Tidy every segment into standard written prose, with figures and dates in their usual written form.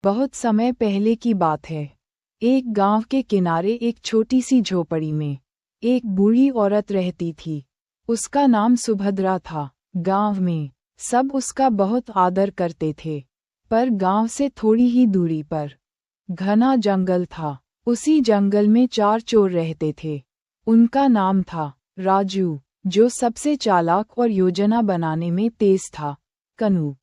बहुत समय पहले की बात है। एक गांव के किनारे एक छोटी सी झोपड़ी में एक बूढ़ी औरत रहती थी। उसका नाम सुभद्रा था। गांव में सब उसका बहुत आदर करते थे, पर गांव से थोड़ी ही दूरी पर घना जंगल था। उसी जंगल में 4 चोर रहते थे। उनका नाम था राजू, जो सबसे चालाक और योजना बनाने में तेज था। कनू,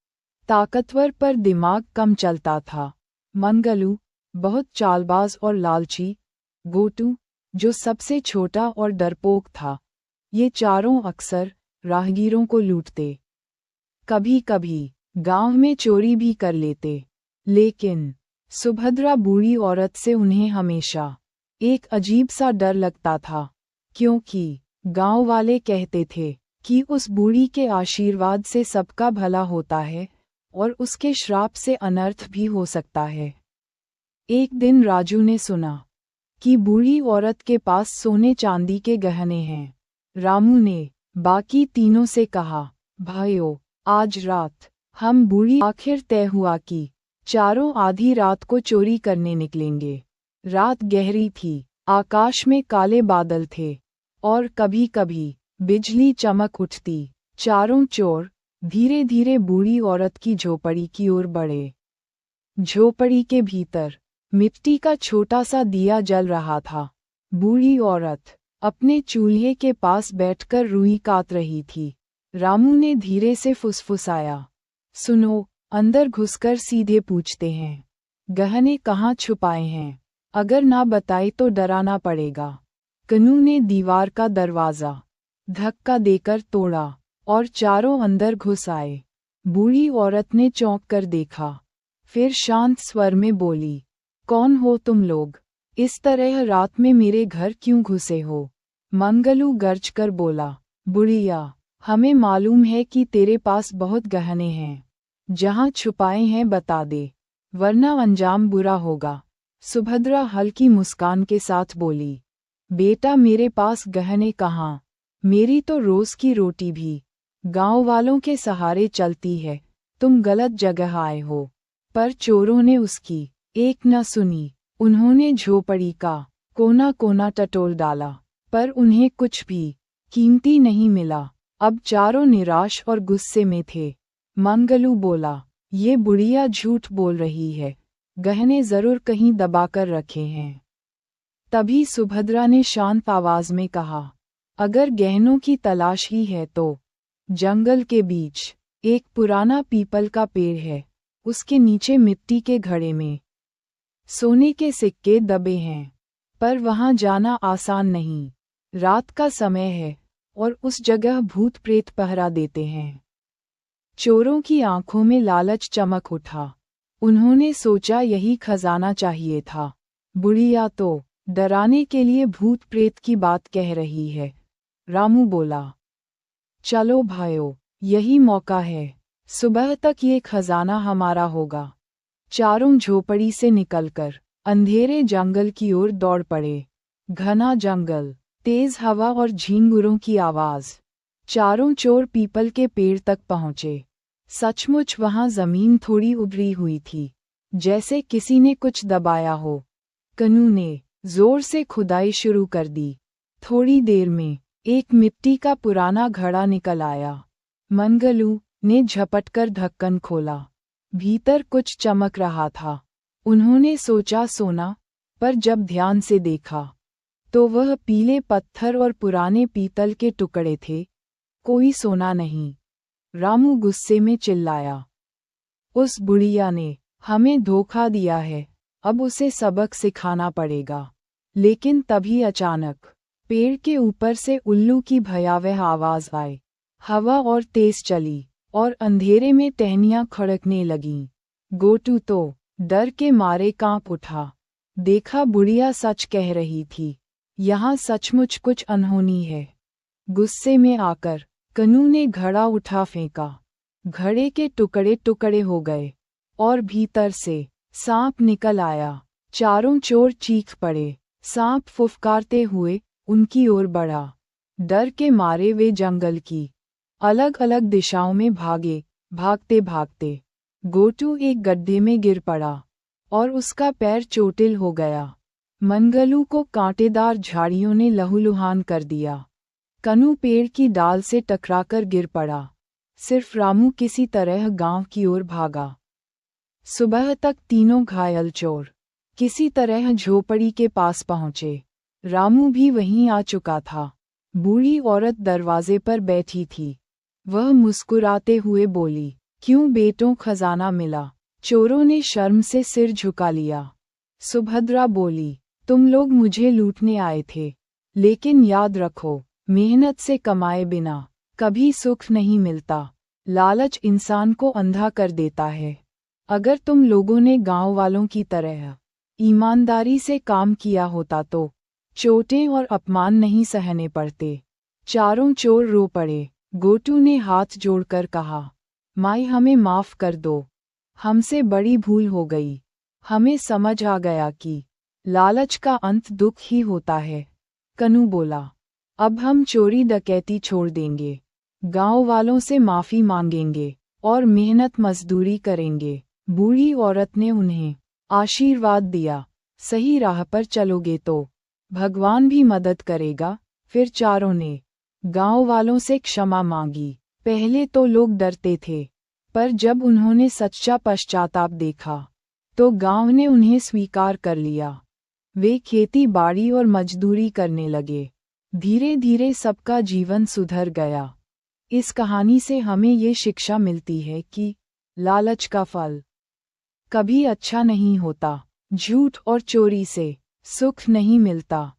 ताकतवर पर दिमाग कम चलता था। मंगलू, बहुत चालबाज और लालची। गोटू, जो सबसे छोटा और डरपोक था। ये चारों अक्सर राहगीरों को लूटते, कभी कभी गांव में चोरी भी कर लेते। लेकिन सुभद्रा बूढ़ी औरत से उन्हें हमेशा एक अजीब सा डर लगता था, क्योंकि गांव वाले कहते थे कि उस बूढ़ी के आशीर्वाद से सबका भला होता है और उसके श्राप से अनर्थ भी हो सकता है। एक दिन राजू ने सुना कि बूढ़ी औरत के पास सोने चांदी के गहने हैं। रामू ने बाकी तीनों से कहा, भाइयों, आज रात हम बूढ़ी आखिर तय हुआ कि चारों आधी रात को चोरी करने निकलेंगे। रात गहरी थी, आकाश में काले बादल थे और कभी कभी बिजली चमक उठती। चारों चोर धीरे धीरे बूढ़ी औरत की झोपड़ी की ओर बढ़े। झोपड़ी के भीतर मिट्टी का छोटा सा दिया जल रहा था। बूढ़ी औरत अपने चूल्हे के पास बैठकर रुई काट रही थी। रामू ने धीरे से फुसफुसाया, सुनो, अंदर घुसकर सीधे पूछते हैं, गहने कहाँ छुपाए हैं? अगर ना बताए तो डराना पड़ेगा। कनू ने दीवार का दरवाज़ा धक्का देकर तोड़ा और चारों अंदर घुस आए। बूढ़ी औरत ने चौंक कर देखा, फिर शांत स्वर में बोली, कौन हो तुम लोग? इस तरह रात में मेरे घर क्यों घुसे हो? मंगलू गर्ज कर बोला, बुढ़िया, हमें मालूम है कि तेरे पास बहुत गहने हैं। जहाँ छुपाए हैं बता दे, वरना अंजाम बुरा होगा। सुभद्रा हल्की मुस्कान के साथ बोली, बेटा, मेरे पास गहने कहाँ, मेरी तो रोज की रोटी भी गांव वालों के सहारे चलती है। तुम गलत जगह आए हो। पर चोरों ने उसकी एक न सुनी। उन्होंने झोपड़ी का कोना कोना टटोल डाला, पर उन्हें कुछ भी कीमती नहीं मिला। अब चारों निराश और गुस्से में थे। मंगलू बोला, ये बुढ़िया झूठ बोल रही है, गहने जरूर कहीं दबाकर रखे हैं। तभी सुभद्रा ने शांत आवाज में कहा, अगर गहनों की तलाश ही है तो जंगल के बीच एक पुराना पीपल का पेड़ है। उसके नीचे मिट्टी के घड़े में सोने के सिक्के दबे हैं, पर वहां जाना आसान नहीं। रात का समय है और उस जगह भूत प्रेत पहरा देते हैं। चोरों की आंखों में लालच चमक उठा। उन्होंने सोचा यही खजाना चाहिए था। बुढ़िया तो डराने के लिए भूत प्रेत की बात कह रही है। रामू बोला, चलो भाइयों, यही मौका है। सुबह तक ये खजाना हमारा होगा। चारों झोपड़ी से निकलकर अंधेरे जंगल की ओर दौड़ पड़े। घना जंगल, तेज हवा और झींगुरों की आवाज। चारों चोर पीपल के पेड़ तक पहुंचे। सचमुच वहां जमीन थोड़ी उभरी हुई थी, जैसे किसी ने कुछ दबाया हो। कनू ने जोर से खुदाई शुरू कर दी। थोड़ी देर में एक मिट्टी का पुराना घड़ा निकल आया। मंगलू ने झपटकर ढक्कन खोला। भीतर कुछ चमक रहा था। उन्होंने सोचा सोना, पर जब ध्यान से देखा तो वह पीले पत्थर और पुराने पीतल के टुकड़े थे, कोई सोना नहीं। रामू गुस्से में चिल्लाया, उस बुढ़िया ने हमें धोखा दिया है, अब उसे सबक सिखाना पड़ेगा। लेकिन तभी अचानक पेड़ के ऊपर से उल्लू की भयावह आवाज आई। हवा और तेज चली और अंधेरे में टहनियां खड़कने लगीं। गोटू तो डर के मारे कांप उठा। देखा, बुढ़िया सच कह रही थी, यहाँ सचमुच कुछ अनहोनी है। गुस्से में आकर कनू ने घड़ा उठा फेंका। घड़े के टुकड़े टुकड़े हो गए और भीतर से सांप निकल आया। चारों चोर चीख पड़े। सांप फुफकारते हुए उनकी ओर बढ़ा। डर के मारे वे जंगल की अलग अलग दिशाओं में भागे। भागते भागते गोटू एक गड्ढे में गिर पड़ा। और उसका पैर चोटिल हो गया। मंगलू को कांटेदार झाड़ियों ने लहूलुहान कर दिया। कनू पेड़ की डाल से टकराकर गिर पड़ा। सिर्फ रामू किसी तरह गांव की ओर भागा। सुबह तक तीनों घायल चोर किसी तरह झोपड़ी के पास पहुंचे। रामू भी वहीं आ चुका था। बूढ़ी औरत दरवाजे पर बैठी थी। वह मुस्कुराते हुए बोली, क्यों बेटों, खजाना मिला? चोरों ने शर्म से सिर झुका लिया। सुभद्रा बोली, तुम लोग मुझे लूटने आए थे, लेकिन याद रखो, मेहनत से कमाए बिना कभी सुख नहीं मिलता। लालच इंसान को अंधा कर देता है। अगर तुम लोगों ने गांव वालों की तरह ईमानदारी से काम किया होता तो चोटें और अपमान नहीं सहने पड़ते। चारों चोर रो पड़े। गोटू ने हाथ जोड़कर कहा, माई, हमें माफ कर दो, हमसे बड़ी भूल हो गई। हमें समझ आ गया कि लालच का अंत दुख ही होता है। कनू बोला, अब हम चोरी डकैती छोड़ देंगे, गांव वालों से माफी मांगेंगे और मेहनत मजदूरी करेंगे। बूढ़ी औरत ने उन्हें आशीर्वाद दिया, सही राह पर चलोगे तो भगवान भी मदद करेगा। फिर चारों ने गांव वालों से क्षमा मांगी। पहले तो लोग डरते थे, पर जब उन्होंने सच्चा पश्चाताप देखा तो गांव ने उन्हें स्वीकार कर लिया। वे खेती बाड़ी और मजदूरी करने लगे। धीरे धीरे सबका जीवन सुधर गया। इस कहानी से हमें ये शिक्षा मिलती है कि लालच का फल कभी अच्छा नहीं होता। झूठ और चोरी से सुख नहीं मिलता।